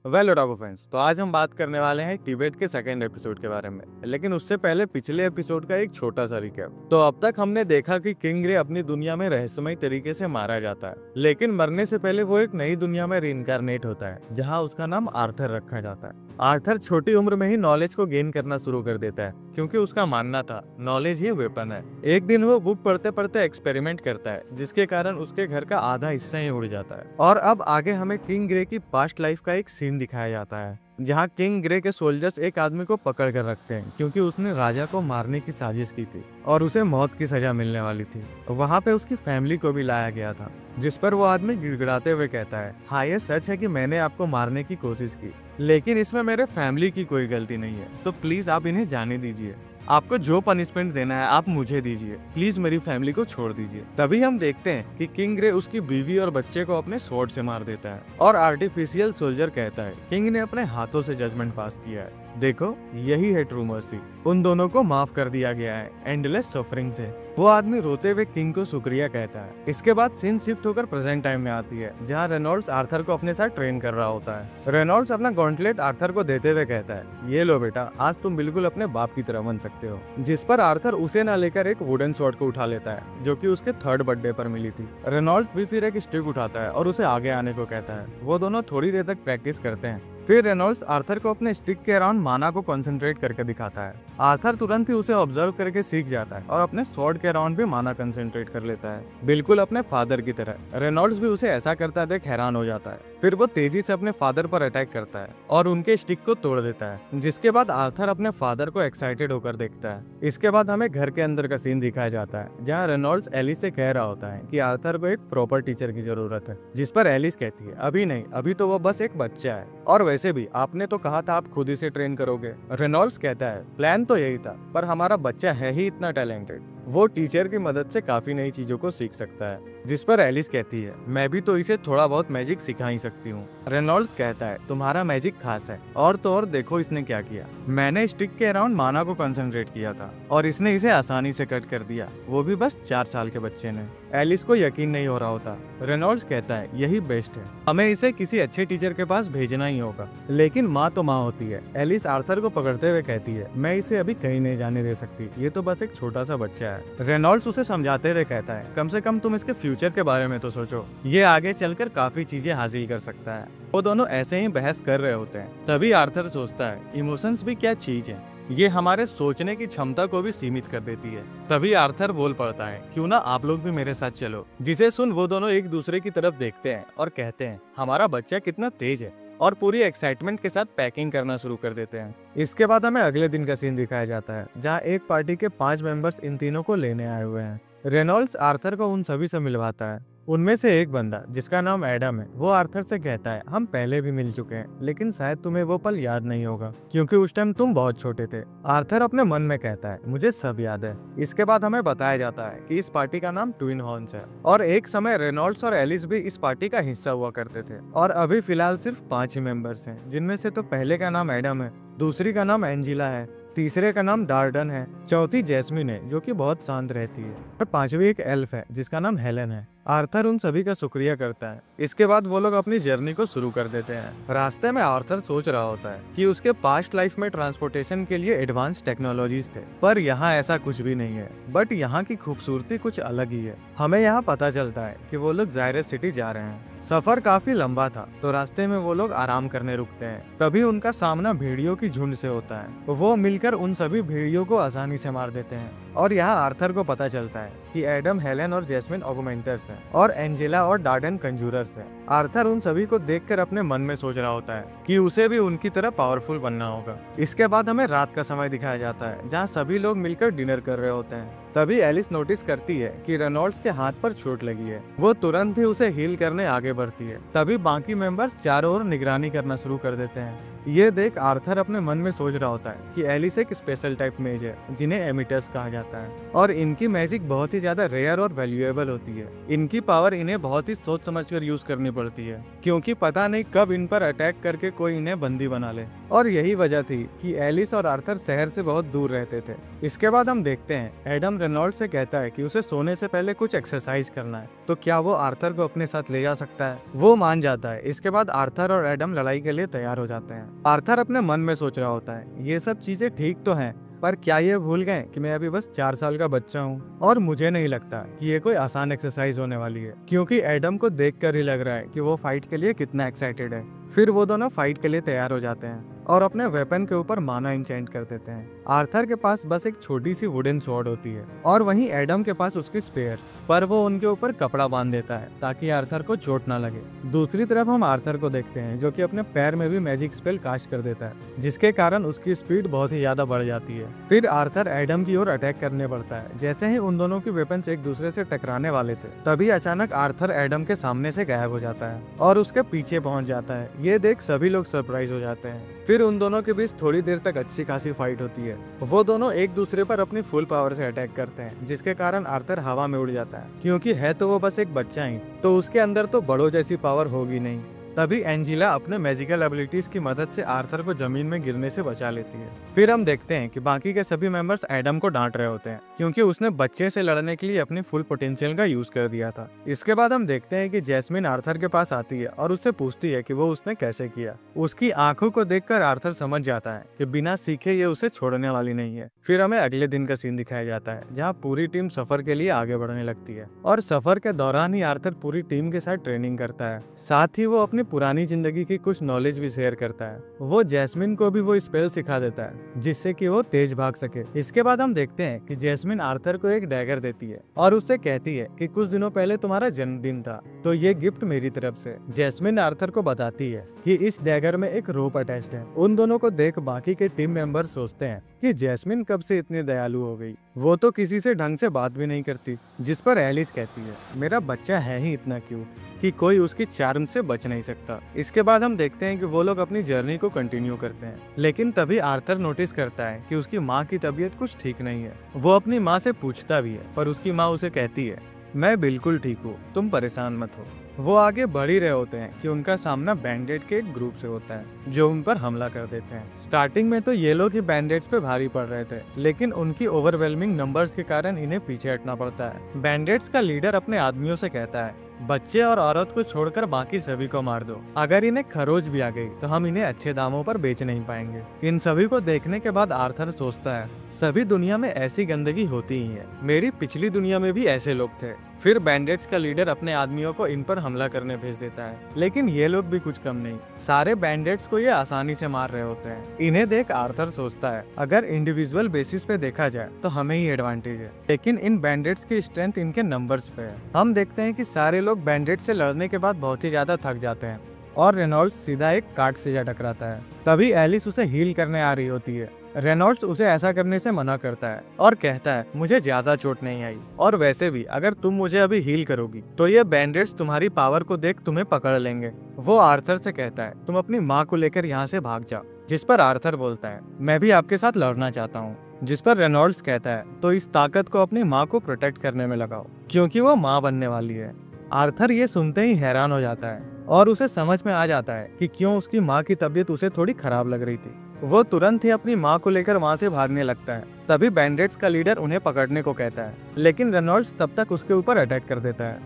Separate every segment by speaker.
Speaker 1: Well Otago fans, तो आज हम बात करने वाले हैं टिबेट के सेकंड एपिसोड के बारे में। लेकिन उससे पहले पिछले एपिसोड का एक छोटा सा रिकैप। तो अब तक हमने देखा कि किंग रे अपनी दुनिया में रहस्यमय तरीके से मारा जाता है, लेकिन मरने से पहले वो एक नई दुनिया में रीइंकारनेट होता है जहाँ उसका नाम आर्थर रखा जाता है। आर्थर छोटी उम्र में ही नॉलेज को गेन करना शुरू कर देता है, क्योंकि उसका मानना था नॉलेज ही वेपन है। एक दिन वो बुक पढ़ते पढ़ते एक्सपेरिमेंट करता है, जिसके कारण उसके घर का आधा हिस्सा ही उड़ जाता है। और अब आगे हमें किंग ग्रे की पास्ट लाइफ का एक सीन दिखाया जाता है, जहाँ किंग ग्रे के सोल्जर्स एक आदमी को पकड़ कर रखते हैं, क्योंकि उसने राजा को मारने की साजिश की थी और उसे मौत की सजा मिलने वाली थी। वहाँ पे उसकी फैमिली को भी लाया गया था, जिस पर वो आदमी गिड़गिड़ाते हुए कहता है, हाँ ये सच है कि मैंने आपको मारने की कोशिश की, लेकिन इसमें मेरे फैमिली की कोई गलती नहीं है, तो प्लीज आप इन्हें जाने दीजिए। आपको जो पनिशमेंट देना है आप मुझे दीजिए, प्लीज मेरी फैमिली को छोड़ दीजिए। तभी हम देखते हैं कि किंग ग्रे उसकी बीवी और बच्चे को अपने स्वॉर्ड से मार देता है और आर्टिफिशियल सोल्जर कहता है किंग ने अपने हाथों से जजमेंट पास किया है। देखो, यही है ट्रू मर्सी। उन दोनों को माफ कर दिया गया है एंडलेस सफरिंग से। वो आदमी रोते हुए किंग को शुक्रिया कहता है। इसके बाद सीन शिफ्ट होकर प्रेजेंट टाइम में आती है, जहाँ रेनॉल्ड्स आर्थर को अपने साथ ट्रेन कर रहा होता है। रेनॉल्ड्स अपना गॉन्टलेट आर्थर को देते हुए कहता है, ये लो बेटा, आज तुम बिल्कुल अपने बाप की तरह बन सकते हो। जिस पर आर्थर उसे न लेकर एक वुडन स्वॉर्ड को उठा लेता है, जो कि उसके थर्ड बर्थडे पर मिली थी। रेनॉल्ड्स भी फिर एक स्टिक उठाता है और उसे आगे आने को कहता है। वो दोनों थोड़ी देर तक प्रैक्टिस करते हैं। फिर रेनॉल्ड्स आर्थर को अपने स्टिक के अराउंड माना को कंसंट्रेट करके दिखाता है। आर्थर तुरंत ही उसे ऑब्जर्व करके सीख जाता है और अपने स्वॉर्ड के अराउंड भी माना कंसंट्रेट कर लेता है, बिल्कुल अपने फादर की तरह। रेनॉल्ड्स भी उसे ऐसा करता देख हैरान हो जाता है। फिर वो तेजी से अपने फादर पर अटैक करता है और उनके स्टिक को तोड़ देता है, जिसके बाद आर्थर अपने फादर को एक्साइटेड होकर देखता है। इसके बाद हमें घर के अंदर का सीन दिखाया जाता है, जहाँ रेनॉल्ड्स एलिस से कह रहा होता है कि आर्थर को एक प्रॉपर टीचर की जरूरत है, जिस पर एलिस कहती है, अभी नहीं, अभी तो वो बस एक बच्चा है, और वैसे भी आपने तो कहा था आप खुद ही से ट्रेन करोगे। रेनॉल्ड्स कहता है, प्लान तो यही था, पर हमारा बच्चा है ही इतना टैलेंटेड, वो टीचर की मदद से काफी नई चीजों को सीख सकता है। जिस पर एलिस कहती है, मैं भी तो इसे थोड़ा बहुत मैजिक सिखा ही सकती हूँ। रेनॉल्ड्स कहता है, तुम्हारा मैजिक खास है, और तो और देखो इसने क्या किया, मैंने स्टिक के अराउंड माना को कंसंट्रेट किया था और इसने इसे आसानी से कट कर दिया, वो भी बस 4 साल के बच्चे ने। एलिस को यकीन नहीं हो रहा होता। रेनॉल्ड्स कहता है, यही बेस्ट है, हमें इसे किसी अच्छे टीचर के पास भेजना ही होगा। लेकिन माँ तो माँ होती है। एलिस आर्थर को पकड़ते हुए कहती है, मैं इसे अभी कहीं नहीं जाने दे सकती, ये तो बस एक छोटा सा बच्चा है। रेनॉल्ड्स उसे समझाते हुए कहता है, कम से कम तुम इसके फ्यूचर के बारे में तो सोचो, ये आगे चलकर काफी चीजें हासिल कर सकता है। वो दोनों ऐसे ही बहस कर रहे होते हैं, तभी आर्थर सोचता है, इमोशंस भी क्या चीज है, ये हमारे सोचने की क्षमता को भी सीमित कर देती है। तभी आर्थर बोल पड़ता है, क्यों ना आप लोग भी मेरे साथ चलो। जिसे सुन वो दोनों एक दूसरे की तरफ देखते हैं और कहते हैं, हमारा बच्चा कितना तेज है, और पूरी एक्साइटमेंट के साथ पैकिंग करना शुरू कर देते हैं। इसके बाद हमें अगले दिन का सीन दिखाया जाता है, जहाँ एक पार्टी के 5 मेंबर्स इन तीनों को लेने आए हुए हैं। रेनॉल्ड्स आर्थर को उन सभी से मिलवाता है। उनमें से एक बंदा, जिसका नाम एडम है, वो आर्थर से कहता है, हम पहले भी मिल चुके हैं, लेकिन शायद तुम्हें वो पल याद नहीं होगा, क्योंकि उस टाइम तुम बहुत छोटे थे। आर्थर अपने मन में कहता है, मुझे सब याद है। इसके बाद हमें बताया जाता है कि इस पार्टी का नाम ट्विन हॉर्न्स है, और एक समय रेनॉल्ड्स और एलिस भी इस पार्टी का हिस्सा हुआ करते थे। और अभी फिलहाल सिर्फ 5 ही मेंबर्स हैं, जिनमें से तो पहले का नाम एडम है, दूसरी का नाम एंजिला है, तीसरे का नाम डार्डन है, चौथी जैस्मिन है जो कि बहुत शांत रहती है, और पांचवी एक एल्फ है जिसका नाम हेलन है। आर्थर उन सभी का शुक्रिया करता है। इसके बाद वो लोग अपनी जर्नी को शुरू कर देते हैं। रास्ते में आर्थर सोच रहा होता है कि उसके पास्ट लाइफ में ट्रांसपोर्टेशन के लिए एडवांस टेक्नोलॉजीज थे, पर यहाँ ऐसा कुछ भी नहीं है। बट यहाँ की खूबसूरती कुछ अलग ही है। हमें यहाँ पता चलता है कि वो लोग जायरस सिटी जा रहे हैं। सफर काफी लंबा था, तो रास्ते में वो लोग आराम करने रुकते हैं। तभी उनका सामना भेड़ियों की झुंड से होता है। वो मिलकर उन सभी भेड़ियों को आसानी से मार देते हैं। और यहाँ आर्थर को पता चलता है कि एडम, हेलेन और जैस्मिन ऑगमेंटर्स हैं, और एंजेला और डार्डन कंजूरर्स हैं। आर्थर उन सभी को देखकर अपने मन में सोच रहा होता है कि उसे भी उनकी तरह पावरफुल बनना होगा। इसके बाद हमें रात का समय दिखाया जाता है, जहाँ सभी लोग मिलकर डिनर कर रहे होते हैं। तभी एलिस नोटिस करती है कि रेनॉल्ड्स के हाथ पर चोट लगी है। वो तुरंत ही उसे हील करने आगे बढ़ती है। तभी बाकी मेंबर्स चारों ओर निगरानी करना शुरू कर देते हैं। ये देख आर्थर अपने मन में सोच रहा होता है कि एलिस एक स्पेशल टाइप मेज है जिन्हें एमिटर्स कहा जाता है और इनकी मैजिक बहुत ही ज्यादा रेयर और वैल्यूएबल होती है। इनकी पावर इन्हें बहुत ही सोच समझ कर यूज करनी पड़ती है क्योंकि पता नहीं कब इन पर अटैक करके कोई इन्हें बंदी बना ले। और यही वजह थी कि एलिस और आर्थर शहर से बहुत दूर रहते थे। इसके बाद हम देखते हैं एडम रेनॉल्ड्स से कहता है कि उसे सोने से पहले कुछ एक्सरसाइज करना है, तो क्या वो आर्थर को अपने साथ ले जा सकता है। वो मान जाता है। इसके बाद आर्थर और एडम लड़ाई के लिए तैयार हो जाते हैं। आर्थर अपने मन में सोच रहा होता है ये सब चीजें ठीक तो हैं, पर क्या ये भूल गए कि मैं अभी बस 4 साल का बच्चा हूँ और मुझे नहीं लगता कि ये कोई आसान एक्सरसाइज होने वाली है, क्योंकि एडम को देखकर ही लग रहा है कि वो फाइट के लिए कितना एक्साइटेड है। फिर वो दोनों फाइट के लिए तैयार हो जाते हैं और अपने वेपन के ऊपर माना इंचेंट कर देते हैं। आर्थर के पास बस एक छोटी सी वुडन स्वॉर्ड होती है और वहीं एडम के पास उसकी स्पेयर, पर वो उनके ऊपर कपड़ा बांध देता है ताकि आर्थर को चोट ना लगे। दूसरी तरफ हम आर्थर को देखते हैं जो कि अपने पैर में भी मैजिक स्पेल कास्ट कर देता है, जिसके कारण उसकी स्पीड बहुत ही ज्यादा बढ़ जाती है। फिर आर्थर एडम की ओर अटैक करने पड़ता है। जैसे ही उन दोनों के वेपन्स एक दूसरे से टकराने वाले थे, तभी अचानक आर्थर एडम के सामने से गायब हो जाता है और उसके पीछे पहुंच जाता है। ये देख सभी लोग सरप्राइज हो जाते हैं। फिर उन दोनों के बीच थोड़ी देर तक अच्छी खासी फाइट होती है। वो दोनों एक दूसरे पर अपनी फुल पावर से अटैक करते हैं, जिसके कारण आर्थर हवा में उड़ जाता है, क्योंकि है तो वो बस एक बच्चा ही, तो उसके अंदर तो बड़ों जैसी पावर होगी नहीं। तभी एंजिला अपने मैजिकल एबिलिटीज की मदद से आर्थर को जमीन में गिरने से बचा लेती है। फिर हम देखते हैं कि बाकी के सभी मेंबर्स एडम को डांट रहे होते हैं क्योंकि उसने बच्चे से लड़ने के लिए अपनी फुल पोटेंशियल का यूज कर दिया था। इसके बाद हम देखते हैं कि जैस्मिन आर्थर के पास आती है और उससे पूछती है कि वो उसने कैसे किया। उसकी आंखों को देखकर आर्थर समझ जाता है कि बिना सीखे ये उसे छोड़ने वाली नहीं है। फिर हमें अगले दिन का सीन दिखाया जाता है जहाँ पूरी टीम सफर के लिए आगे बढ़ने लगती है और सफर के दौरान ही आर्थर पूरी टीम के साथ ट्रेनिंग करता है। साथ ही वो अपनी पुरानी जिंदगी की कुछ नॉलेज भी शेयर करता है। वो जैस्मिन को भी वो स्पेल सिखा देता है जिससे कि वो तेज भाग सके। इसके बाद हम देखते हैं कि जैस्मिन आर्थर को एक डैगर देती है और उससे कहती है कि कुछ दिनों पहले तुम्हारा जन्मदिन था, तो ये गिफ्ट मेरी तरफ से। जैस्मिन आर्थर को बताती है कि इस डैगर में एक रोप अटैच्ड है। उन दोनों को देख बाकी के टीम मेंबर सोचते हैं कि जैस्मिन कब से इतनी दयालु हो गई, वो तो किसी से ढंग से बात भी नहीं करती। जिस पर एलिस कहती है मेरा बच्चा है ही इतना क्यूट कि कोई उसकी चार्म से बच नहीं सकता। इसके बाद हम देखते हैं कि वो लोग अपनी जर्नी को कंटिन्यू करते हैं, लेकिन तभी आर्थर नोटिस करता है कि उसकी माँ की तबीयत कुछ ठीक नहीं है। वो अपनी माँ से पूछता भी है, पर उसकी माँ उसे कहती है मैं बिल्कुल ठीक हूँ, तुम परेशान मत हो। वो आगे बढ़ ही रहे होते हैं कि उनका सामना बैंडेड के एक ग्रुप से होता है जो उन पर हमला कर देते हैं। स्टार्टिंग में तो ये लोग ही बैंडेड्स पे भारी पड़ रहे थे, लेकिन उनकी ओवरवेलमिंग नंबर्स के कारण इन्हें पीछे हटना पड़ता है। बैंडेड्स का लीडर अपने आदमियों से कहता है बच्चे और औरत को छोड़कर बाकी सभी को मार दो। अगर इन्हें खरोच भी आ गई तो हम इन्हें अच्छे दामों पर बेच नहीं पाएंगे। इन सभी को देखने के बाद आर्थर सोचता है सभी दुनिया में ऐसी गंदगी होती ही है, मेरी पिछली दुनिया में भी ऐसे लोग थे। फिर बैंडेड्स का लीडर अपने आदमियों को इन पर हमला करने भेज देता है, लेकिन ये लोग भी कुछ कम नहीं, सारे बैंडेड्स को ये आसानी से मार रहे होते हैं। इन्हें देख आर्थर सोचता है अगर इंडिविजुअल बेसिस पे देखा जाए तो हमें ही एडवांटेज है, लेकिन इन बैंडेड्स की स्ट्रेंथ इनके नंबर्स पे है। हम देखते हैं कि सारे लोग बैंडेड्स से लड़ने के बाद बहुत ही ज्यादा थक जाते हैं और रेनॉल्ड्स सीधा एक कार्ड से जा टकराता है। तभी एलिस उसे हील करने आ रही होती है। रेनॉल्ड्स उसे ऐसा करने से मना करता है और कहता है मुझे ज्यादा चोट नहीं आई, और वैसे भी अगर तुम मुझे अभी हील करोगी तो ये बैंडेड्स तुम्हारी पावर को देख तुम्हें पकड़ लेंगे। वो आर्थर से कहता है तुम अपनी माँ को लेकर यहाँ से भाग जाओ, जिस पर आर्थर बोलता है मैं भी आपके साथ लड़ना चाहता हूँ। जिस पर रेनॉल्ड्स कहता है तो इस ताकत को अपनी माँ को प्रोटेक्ट करने में लगाओ, क्योंकि वो माँ बनने वाली है। आर्थर ये सुनते ही हैरान हो जाता है और उसे समझ में आ जाता है कि क्यों उसकी माँ की तबीयत उसे थोड़ी खराब लग रही थी। वो तुरंत ही अपनी माँ को लेकर वहाँ से भागने लगता है। तभी बैंडेड्स का लीडर उन्हें पकड़ने को कहता है, लेकिन रेनॉल्ड्स तब तक उसके ऊपर अटैक कर देता है।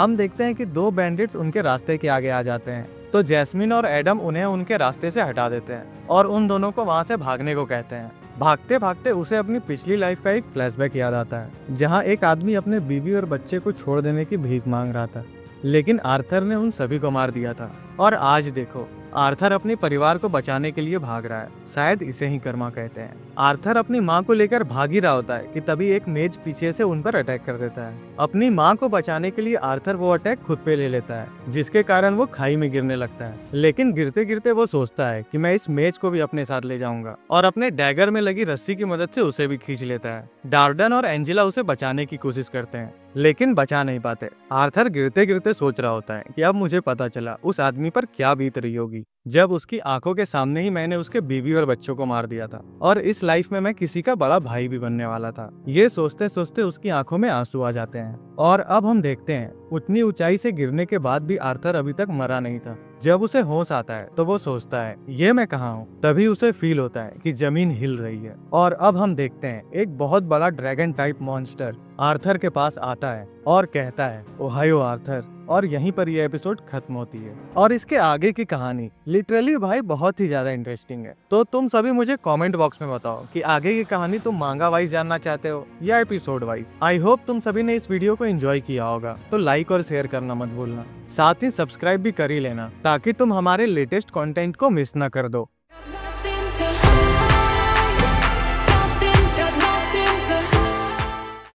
Speaker 1: हम देखते हैं कि 2 बैंडेड्स उनके रास्ते के आगे आ जाते हैं, तो जैस्मिन और एडम उन्हें उनके रास्ते से हटा देते हैं और उन दोनों को वहाँ से भागने को कहते हैं। भागते भागते उसे अपनी पिछली लाइफ का एक फ्लैशबैक याद आता है, जहाँ एक आदमी अपने बीवी और बच्चे को छोड़ देने की भीख मांग रहा था, लेकिन आर्थर ने उन सभी को मार दिया था। और आज देखो आर्थर अपने परिवार को बचाने के लिए भाग रहा है, शायद इसे ही कर्मा कहते हैं। आर्थर अपनी माँ को लेकर भाग ही रहा होता है कि तभी एक मेज पीछे से उन पर अटैक कर देता है। अपनी माँ को बचाने के लिए आर्थर वो अटैक खुद पे ले लेता है, जिसके कारण वो खाई में गिरने लगता है। लेकिन गिरते गिरते वो सोचता है कि मैं इस मेज को भी अपने साथ ले जाऊंगा, और अपने डैगर में लगी रस्सी की मदद से उसे भी खींच लेता है। डार्डन और एंजिला उसे बचाने की कोशिश करते हैं, लेकिन बचा नहीं पाते। आर्थर गिरते गिरते सोच रहा होता है कि अब मुझे पता चला उस आदमी पर क्या बीत रही होगी जब उसकी आंखों के सामने ही मैंने उसके बीवी और बच्चों को मार दिया था, और इस लाइफ में मैं किसी का बड़ा भाई भी बनने वाला था। ये सोचते सोचते उसकी आंखों में आंसू आ जाते हैं। और अब हम देखते हैं उतनी ऊंचाई से गिरने के बाद भी आर्थर अभी तक मरा नहीं था। जब उसे होश आता है तो वो सोचता है ये मैं कहाँ हूँ। तभी उसे फील होता है कि जमीन हिल रही है। और अब हम देखते हैं एक बहुत बड़ा ड्रैगन टाइप मॉन्स्टर आर्थर के पास आता है और कहता है ओहायो आर्थर। और यहीं पर ये एपिसोड खत्म होती है। और इसके आगे की कहानी लिटरली भाई बहुत ही ज्यादा इंटरेस्टिंग है। तो तुम सभी मुझे कमेंट बॉक्स में बताओ कि आगे की कहानी तुम मांगा वाइज जानना चाहते हो या एपिसोड वाइज। आई होप तुम सभी ने इस वीडियो को एंजॉय किया होगा, तो लाइक और शेयर करना मत भूलना। साथ ही सब्सक्राइब भी कर ही लेना ताकि तुम हमारे लेटेस्ट कंटेंट को मिस ना कर दो।